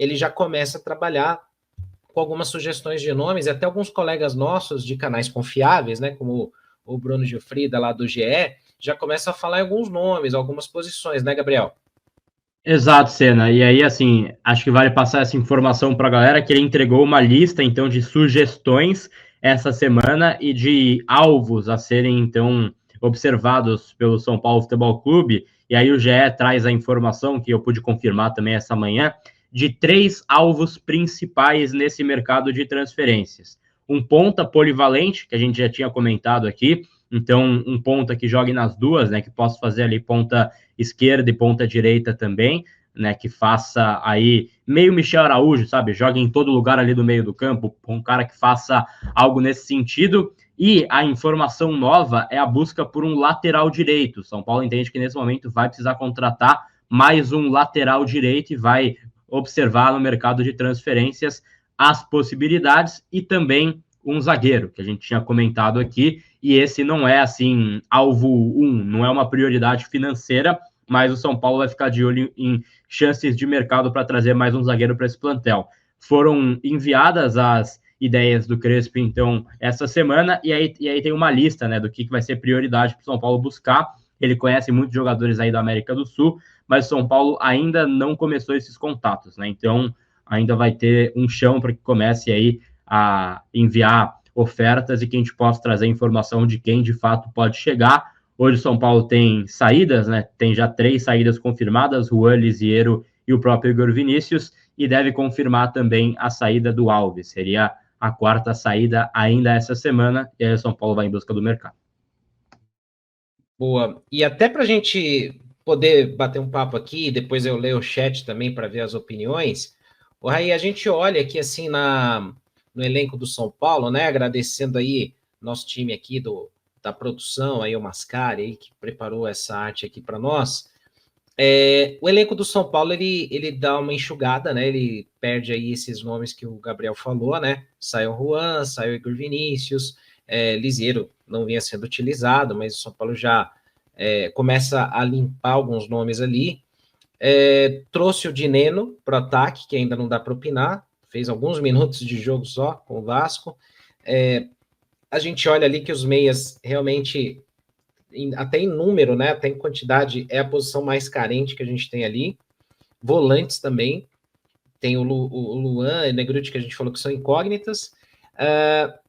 ele já começa a trabalhar com algumas sugestões de nomes, e até alguns colegas nossos de canais confiáveis, né, como o Bruno Gilfrida, lá do GE, já começa a falar em alguns nomes, algumas posições, né, Gabriel? Exato, Senna. E aí, assim, acho que vale passar essa informação para a galera que ele entregou uma lista, então, de sugestões essa semana e de alvos a serem, então, observados pelo São Paulo Futebol Clube. E aí o GE traz a informação, que eu pude confirmar também essa manhã, de 3 alvos principais nesse mercado de transferências. Um ponta polivalente, que a gente já tinha comentado aqui, então um ponta que jogue nas duas, né, que possa fazer ali ponta esquerda e ponta direita também, né, que faça aí meio Michel Araújo, sabe, joga em todo lugar ali do meio do campo, um cara que faça algo nesse sentido. E a informação nova é a busca por um lateral direito. São Paulo entende que nesse momento vai precisar contratar mais um lateral direito e vai observar no mercado de transferências as possibilidades e também um zagueiro, que a gente tinha comentado aqui, e esse não é assim alvo 1, não é uma prioridade financeira, mas o São Paulo vai ficar de olho em chances de mercado para trazer mais um zagueiro para esse plantel. Foram enviadas as ideias do Crespo, então, essa semana, e aí tem uma lista, né, do que vai ser prioridade para o São Paulo buscar. Ele conhece muitos jogadores aí da América do Sul, mas o São Paulo ainda não começou esses contatos, né? Então, ainda vai ter um chão para que comece aí a enviar ofertas e que a gente possa trazer informação de quem de fato pode chegar. Hoje o São Paulo tem saídas, né? Tem já 3 saídas confirmadas, Juan, Lisiero e o próprio Igor Vinícius, e deve confirmar também a saída do Alves. Seria a 4ª saída ainda essa semana, e aí o São Paulo vai em busca do mercado. Boa. E até para a gente poder bater um papo aqui, depois eu leio o chat também para ver as opiniões. O Raí, a gente olha aqui assim no elenco do São Paulo, né? Agradecendo aí nosso time aqui da produção, aí o Mascari, aí, que preparou essa arte aqui para nós. O elenco do São Paulo, ele dá uma enxugada, né? Ele perde aí esses nomes que o Gabriel falou, né? Saiu o Juan, saiu o Igor Vinícius, Liseiro não vinha sendo utilizado, mas o São Paulo já começa a limpar alguns nomes ali. Trouxe o Dineno para o ataque, que ainda não dá para opinar, fez alguns minutos de jogo só com o Vasco. A gente olha ali que os meias realmente até em número, né, até em quantidade, é a posição mais carente que a gente tem ali. Volantes também, tem o Luan e o Negruti, que a gente falou que são incógnitas,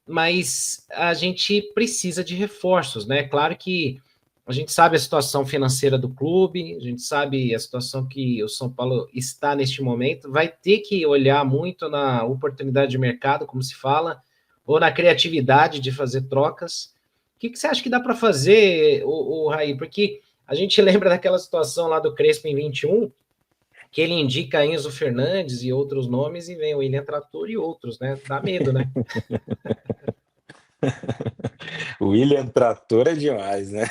mas a gente precisa de reforços, né? Claro que a gente sabe a situação financeira do clube, a gente sabe a situação que o São Paulo está neste momento, vai ter que olhar muito na oportunidade de mercado, como se fala, ou na criatividade de fazer trocas. O que você acha que dá para fazer, o Raí? Porque a gente lembra daquela situação lá do Crespo em 21, que ele indica Enzo Fernandes e outros nomes, e vem o William Trator e outros, né? Dá medo, né? O William Trator é demais, né?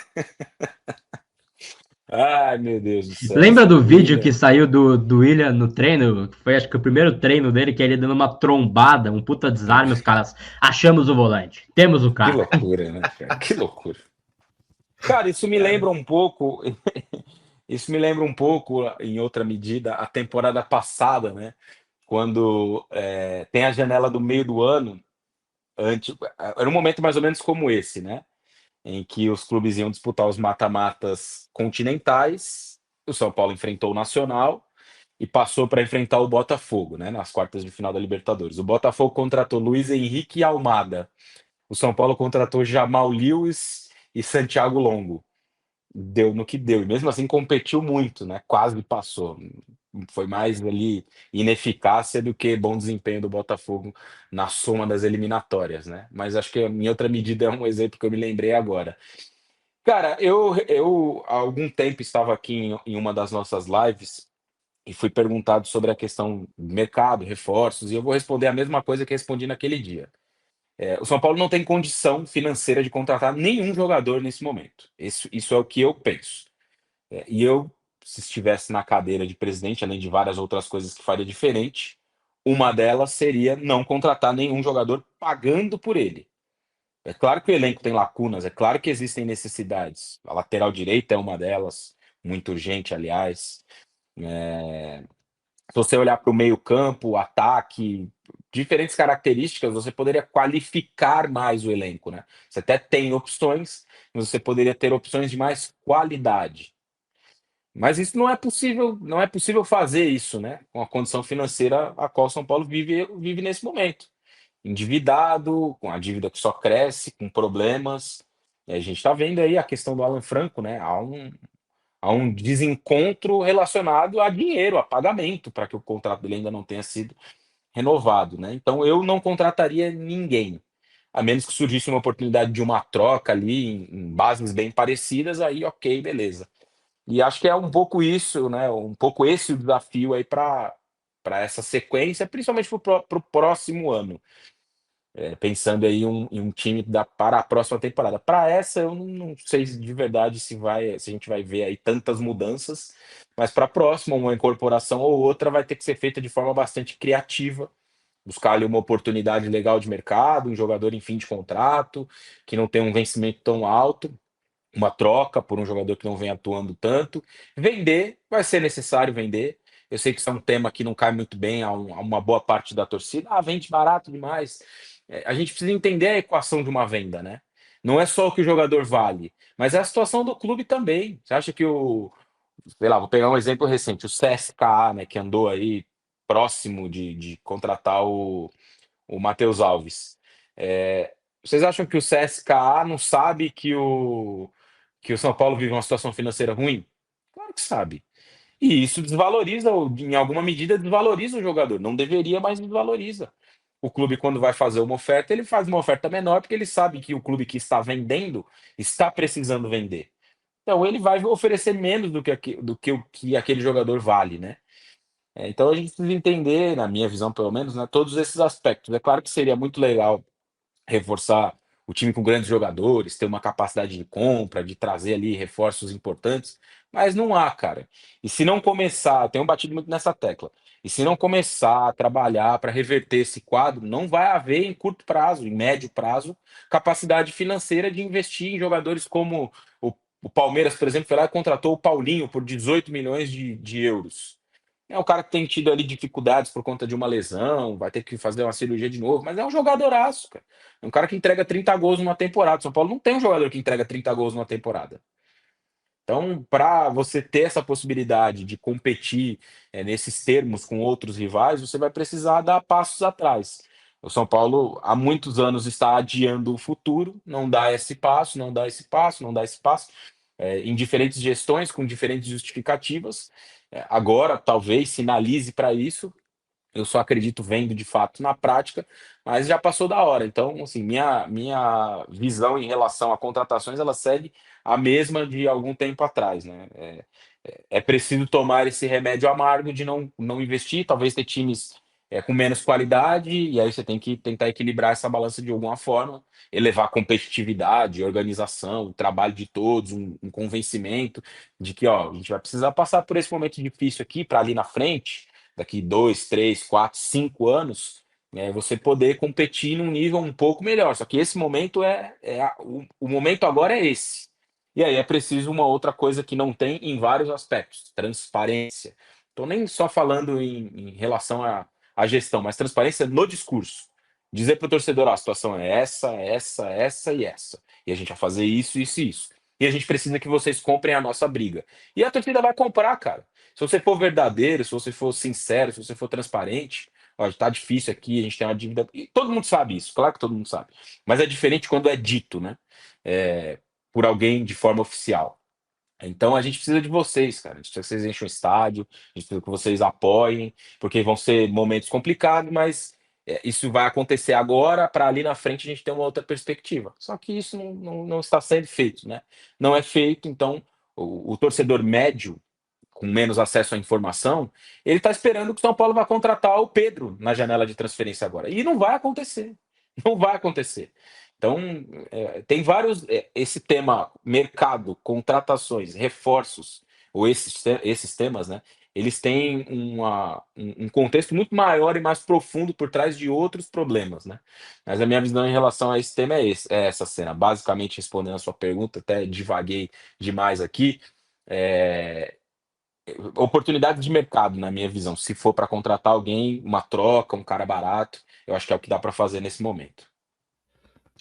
Ai, meu Deus do céu. Lembra do vídeo William. que saiu do William no treino? Que foi, acho que, o primeiro treino dele, que é ele dando uma trombada, um puta desarme, os caras, achamos o volante, temos o Que cara. loucura, né, cara? Que loucura. Cara, isso me lembra um pouco, isso me lembra um pouco, em outra medida, a temporada passada, né? Quando tem a janela do meio do ano, era um momento mais ou menos como esse, né? Em que os clubes iam disputar os mata-matas continentais, o São Paulo enfrentou o Nacional e passou para enfrentar o Botafogo, né? Nas quartas de final da Libertadores. O Botafogo contratou Luiz Henrique Almada. O São Paulo contratou Jamal Lewis e Santiago Longo. Deu no que deu, e mesmo assim competiu muito, né? Quase passou. Foi mais ali ineficácia do que bom desempenho do Botafogo na soma das eliminatórias, né? Mas acho que em outra medida é um exemplo que eu me lembrei agora. Cara, eu há algum tempo estava aqui em uma das nossas lives e fui perguntado sobre a questão do mercado, reforços, e eu vou responder a mesma coisa que respondi naquele dia. O São Paulo não tem condição financeira de contratar nenhum jogador nesse momento. Isso é o que eu penso. E eu, se estivesse na cadeira de presidente, além de várias outras coisas que faria diferente, uma delas seria não contratar nenhum jogador pagando por ele. É claro que o elenco tem lacunas, é claro que existem necessidades. A lateral direita é uma delas, muito urgente, aliás. Se você olhar para o meio-campo, ataque, diferentes características, você poderia qualificar mais o elenco, né? Você até tem opções, mas você poderia ter opções de mais qualidade. Mas isso não é possível, não é possível fazer isso, né? Com a condição financeira a qual São Paulo vive nesse momento. Endividado, com a dívida que só cresce, com problemas. E a gente está vendo aí a questão do Alan Franco, né? Há um desencontro relacionado a dinheiro, a pagamento, para que o contrato dele ainda não tenha sido renovado, né? Então eu não contrataria ninguém, a menos que surgisse uma oportunidade de uma troca ali em bases bem parecidas, aí ok, beleza. E acho que é um pouco isso, né? Um pouco esse o desafio aí para essa sequência, principalmente para o próximo ano. Pensando aí em um time para a próxima temporada. Para essa, eu não sei de verdade se a gente vai ver aí tantas mudanças, mas para a próxima, uma incorporação ou outra vai ter que ser feita de forma bastante criativa, buscar ali uma oportunidade legal de mercado, um jogador em fim de contrato, que não tem um vencimento tão alto, uma troca por um jogador que não vem atuando tanto. Vender, vai ser necessário vender. Eu sei que isso é um tema que não cai muito bem a uma boa parte da torcida. Ah, vende barato demais. A gente precisa entender a equação de uma venda, né? Não é só o que o jogador vale, mas é a situação do clube também. Você acha que sei lá, vou pegar um exemplo recente, o CSKA, né, que andou aí próximo de contratar o Matheus Alves. Vocês acham que o CSKA não sabe que o São Paulo vive uma situação financeira ruim? Claro que sabe. E isso desvaloriza, ou em alguma medida, desvaloriza o jogador. Não deveria, mas desvaloriza. O clube, quando vai fazer uma oferta, ele faz uma oferta menor, porque ele sabe que o clube que está vendendo está precisando vender. Então, ele vai oferecer menos do que o que aquele jogador vale, né? Então, a gente precisa entender, na minha visão, pelo menos, né, todos esses aspectos. É claro que seria muito legal reforçar o time com grandes jogadores, ter uma capacidade de compra, de trazer ali reforços importantes, mas não há, cara. E se não começar, tenho batido muito nessa tecla, e se não começar a trabalhar para reverter esse quadro, não vai haver em curto prazo, em médio prazo, capacidade financeira de investir em jogadores como o Palmeiras, por exemplo, foi lá e contratou o Paulinho por 18 milhões de euros. É um cara que tem tido ali dificuldades por conta de uma lesão, vai ter que fazer uma cirurgia de novo, mas é um jogadoraço, cara. É um cara que entrega 30 gols numa temporada. São Paulo não tem um jogador que entrega 30 gols numa temporada. Então, para você ter essa possibilidade de competir nesses termos com outros rivais, você vai precisar dar passos atrás. O São Paulo, há muitos anos, está adiando o futuro, não dá esse passo, não dá esse passo, não dá esse passo, em diferentes gestões, com diferentes justificativas. Agora, talvez, sinalize para isso. Eu só acredito vendo de fato na prática, mas já passou da hora. Então, assim, minha visão em relação a contratações, ela segue a mesma de algum tempo atrás, né? É preciso tomar esse remédio amargo de não investir, talvez ter times com menos qualidade, e aí você tem que tentar equilibrar essa balança de alguma forma, elevar a competitividade, organização, o trabalho de todos, um convencimento de que, ó, a gente vai precisar passar por esse momento difícil aqui para ali na frente, daqui 2, 3, 4, 5 anos, você poder competir num nível um pouco melhor. Só que esse momento o momento agora é esse. E aí é preciso uma outra coisa que não tem em vários aspectos: transparência. Estou nem só falando em relação à gestão, mas transparência no discurso. Dizer para o torcedor: a situação é essa, essa e essa. E a gente vai fazer isso, isso e isso. E a gente precisa que vocês comprem a nossa briga. E a torcida vai comprar, cara. Se você for verdadeiro, se você for sincero, se você for transparente, ó, tá difícil aqui, a gente tem uma dívida. E todo mundo sabe isso, claro que todo mundo sabe. Mas é diferente quando é dito, né? É, por alguém de forma oficial. Então a gente precisa de vocês, cara. A gente precisa que vocês enchem o estádio, a gente precisa que vocês apoiem, porque vão ser momentos complicados, mas isso vai acontecer agora para ali na frente a gente ter uma outra perspectiva. Só que isso não está sendo feito, né? Não é feito, então o torcedor médio com menos acesso à informação, ele está esperando que o São Paulo vá contratar o Pedro na janela de transferência agora. E não vai acontecer. Não vai acontecer. Então, tem vários. Esse tema mercado, contratações, reforços, ou esses temas, né? Eles têm um contexto muito maior e mais profundo por trás de outros problemas, né? Mas a minha visão em relação a esse tema é essa cena. Basicamente, respondendo a sua pergunta, até divaguei demais aqui. É, oportunidade de mercado, na minha visão. Se for para contratar alguém, uma troca, um cara barato, eu acho que é o que dá para fazer nesse momento.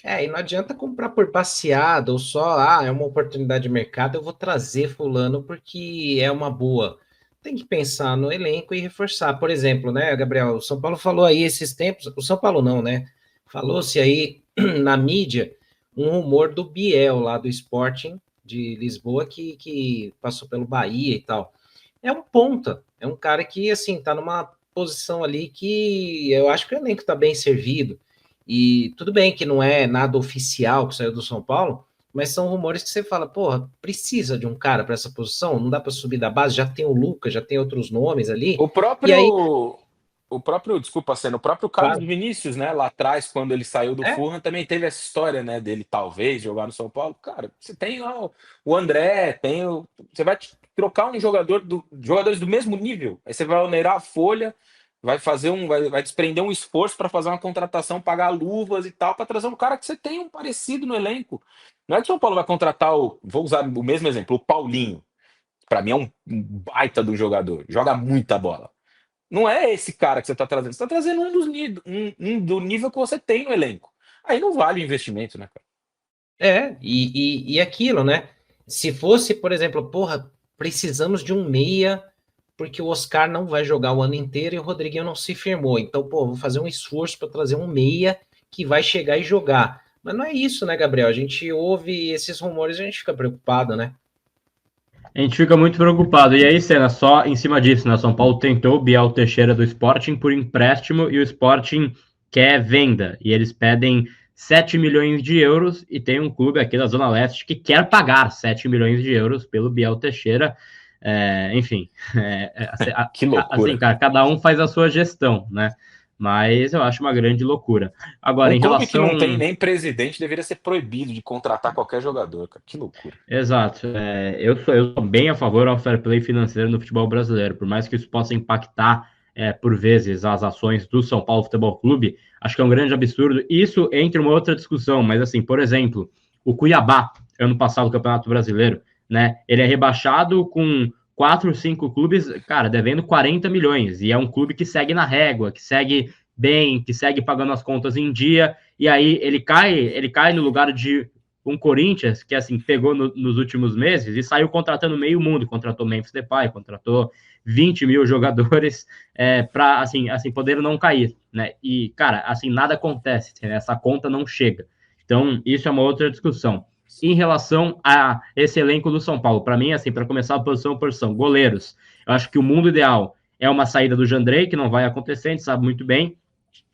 E não adianta comprar por passeada ou só, é uma oportunidade de mercado, eu vou trazer fulano porque é uma boa. Tem que pensar no elenco e reforçar. Por exemplo, né, Gabriel, o São Paulo falou aí esses tempos, o São Paulo não, né? Falou-se aí na mídia um rumor do Biel lá do Sporting de Lisboa que passou pelo Bahia e tal. É um ponta, é um cara que, assim, tá numa posição ali que eu acho que o elenco tá bem servido. E tudo bem que não é nada oficial que saiu do São Paulo, mas são rumores que você fala, porra, precisa de um cara para essa posição, não dá para subir da base, já tem o Lucas, já tem outros nomes ali. E aí, Desculpa, Senna, o próprio Carlos claro, Vinícius, né, lá atrás, quando ele saiu do é, Fulham, também teve essa história, né, dele talvez jogar no São Paulo. Cara, você tem lá o André, você vai trocar jogadores do mesmo nível, aí você vai onerar a folha, vai desprender um esforço para fazer uma contratação, pagar luvas e tal, para trazer um cara que você tem um parecido no elenco. Não é que o São Paulo vai contratar vou usar o mesmo exemplo, o Paulinho. Para mim é um baita do jogador, joga muita bola. Não é esse cara que você está trazendo. Você está trazendo um do nível que você tem no elenco. Aí não vale o investimento, né, cara? e aquilo, né? Se fosse, por exemplo, porra, precisamos de um meia, porque o Oscar não vai jogar o ano inteiro e o Rodriguinho não se firmou. Então, pô, vou fazer um esforço para trazer um meia que vai chegar e jogar. Mas não é isso, né, Gabriel? A gente ouve esses rumores e a gente fica preocupado, né? A gente fica muito preocupado. E aí, Senna, só em cima disso, né? São Paulo tentou o Biel Teixeira do Sporting por empréstimo e o Sporting quer venda. E eles pedem 7 milhões de euros e tem um clube aqui da Zona Leste que quer pagar 7 milhões de euros pelo Biel Teixeira. Enfim, Que loucura. assim, cara, cada um faz a sua gestão, né? Mas eu acho uma grande loucura. Agora, Um em clube que relação. não tem nem presidente deveria ser proibido de contratar qualquer jogador, cara. Que loucura. Exato. Eu sou bem a favor ao fair play financeiro no futebol brasileiro, por mais que isso possa impactar, por vezes, as ações do São Paulo Futebol Clube, acho que é um grande absurdo. Isso entre uma outra discussão, mas assim, por exemplo, o Cuiabá, ano passado, do Campeonato Brasileiro, né? Ele é rebaixado com 4, 5 clubes, cara, devendo 40 milhões, e é um clube que segue na régua, que segue bem, que segue pagando as contas em dia, e aí ele cai no lugar de um Corinthians que assim pegou nos últimos meses e saiu contratando meio mundo, contratou Memphis Depay, contratou 20 mil jogadores para assim poder não cair, né? E cara, assim nada acontece, né? Essa conta não chega. Então isso é uma outra discussão. Em relação a esse elenco do São Paulo, para mim, assim, para começar a posição por posição, goleiros, eu acho que o mundo ideal é uma saída do Jandrei, que não vai acontecer, a gente sabe muito bem,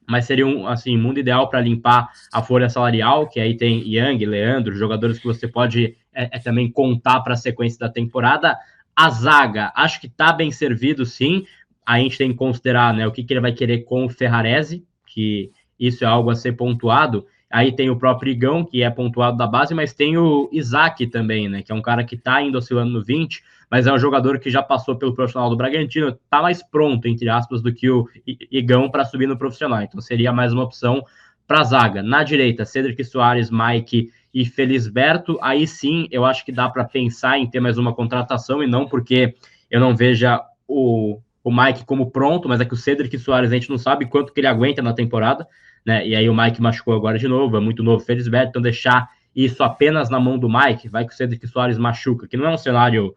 mas seria um assim, mundo ideal para limpar a folha salarial, que aí tem Yang, Leandro, jogadores que você pode também contar para a sequência da temporada. A zaga, acho que está bem servido, sim. A gente tem que considerar, né, o que ele vai querer com o Ferrarese, que isso é algo a ser pontuado. Aí tem o próprio Igão, que é pontuado da base, mas tem o Isaac também, né, que é um cara que está ainda oscilando no 20, mas é um jogador que já passou pelo profissional do Bragantino, está mais pronto, entre aspas, do que o Igão para subir no profissional. Então seria mais uma opção para a zaga. Na direita, Cedric Soares, Mike e Felisberto. Aí sim, eu acho que dá para pensar em ter mais uma contratação, e não porque eu não veja o Mike como pronto, mas é que o Cedric Soares a gente não sabe quanto que ele aguenta na temporada, né? E aí o Mike machucou agora de novo, é muito novo o Felisberto, então deixar isso apenas na mão do Mike, vai que o Cedric Soares machuca, que não é um cenário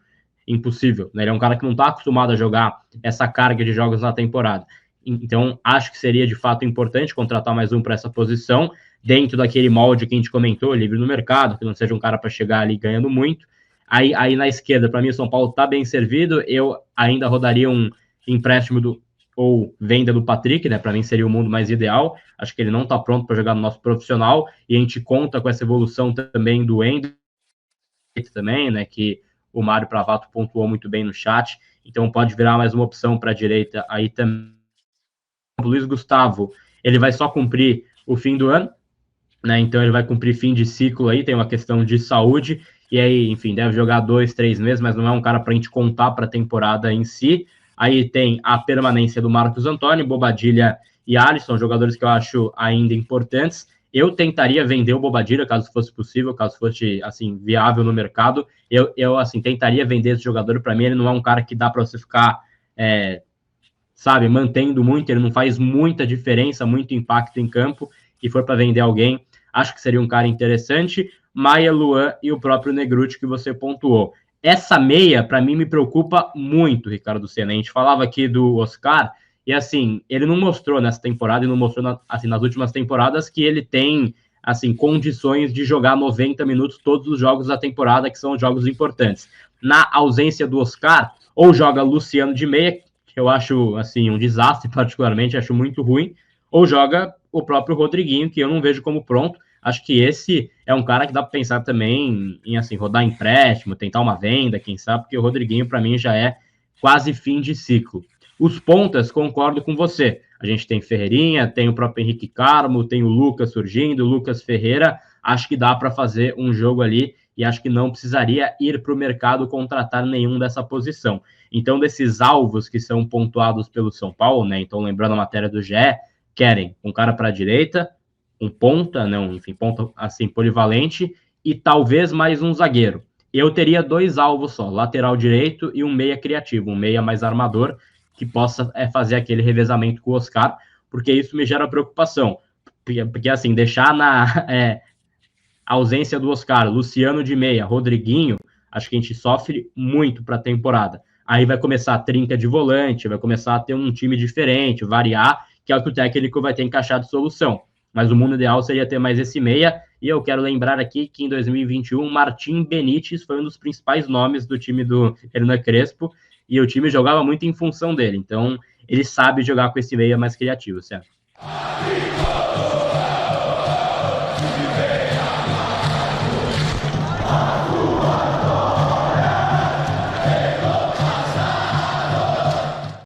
impossível, né? Ele é um cara que não está acostumado a jogar essa carga de jogos na temporada. Então, acho que seria de fato importante contratar mais um para essa posição, dentro daquele molde que a gente comentou, livre no mercado, que não seja um cara para chegar ali ganhando muito. Aí na esquerda, para mim, o São Paulo está bem servido. Eu ainda rodaria um empréstimo ou venda do Patrick, né? Para mim seria o mundo mais ideal. Acho que ele não está pronto para jogar no nosso profissional, e a gente conta com essa evolução também do Endo também, né? Que o Mário Pravato pontuou muito bem no chat, então pode virar mais uma opção para a direita aí também. O Luiz Gustavo, ele vai só cumprir o fim do ano, né? Então ele vai cumprir fim de ciclo aí, tem uma questão de saúde, e aí, enfim, deve jogar 2, 3 meses, mas não é um cara para a gente contar para a temporada em si. Aí tem a permanência do Marcos Antônio, Bobadilha e Alisson, jogadores que eu acho ainda importantes. Eu tentaria vender o Bobadilla, caso fosse possível, caso fosse, assim, viável no mercado. Eu assim, tentaria vender esse jogador. Para mim, ele não é um cara que dá para você ficar, sabe, mantendo muito. Ele não faz muita diferença, muito impacto em campo. E for para vender alguém, acho que seria um cara interessante. Maia, Luan e o próprio Negruti que você pontuou. Essa meia, para mim, me preocupa muito, Ricardo Senna. A gente falava aqui do Oscar, e assim, ele não mostrou nessa temporada e não mostrou assim, nas últimas temporadas que ele tem assim, condições de jogar 90 minutos todos os jogos da temporada, que são os jogos importantes. Na ausência do Oscar, ou joga Luciano de meia, que eu acho assim, um desastre particularmente, acho muito ruim, ou joga o próprio Rodriguinho, que eu não vejo como pronto. Acho que esse é um cara que dá para pensar também em assim, rodar empréstimo, tentar uma venda, quem sabe, porque o Rodriguinho, para mim, já é quase fim de ciclo. Os pontas, concordo com você. A gente tem Ferreirinha, tem o próprio Henrique Carmo, tem o Lucas surgindo, o Lucas Ferreira. Acho que dá para fazer um jogo ali e acho que não precisaria ir para o mercado contratar nenhum dessa posição. Então, desses alvos que são pontuados pelo São Paulo, né? Então, lembrando a matéria do GE, querem um cara para a direita, um ponta, não, enfim, ponta assim, polivalente, e talvez mais um zagueiro. Eu teria 2 alvos só, lateral direito e um meia criativo, um meia mais armador, que possa fazer aquele revezamento com o Oscar, porque isso me gera preocupação. Porque assim, deixar na ausência do Oscar, Luciano de meia, Rodriguinho, acho que a gente sofre muito para a temporada. Aí vai começar a trinca de volante, vai começar a ter um time diferente, variar, que é o que o técnico vai ter encaixado de solução. Mas o mundo ideal seria ter mais esse meia, e eu quero lembrar aqui que em 2021, Martim Benítez foi um dos principais nomes do time do Hernan Crespo, e o time jogava muito em função dele, então ele sabe jogar com esse meia mais criativo, certo?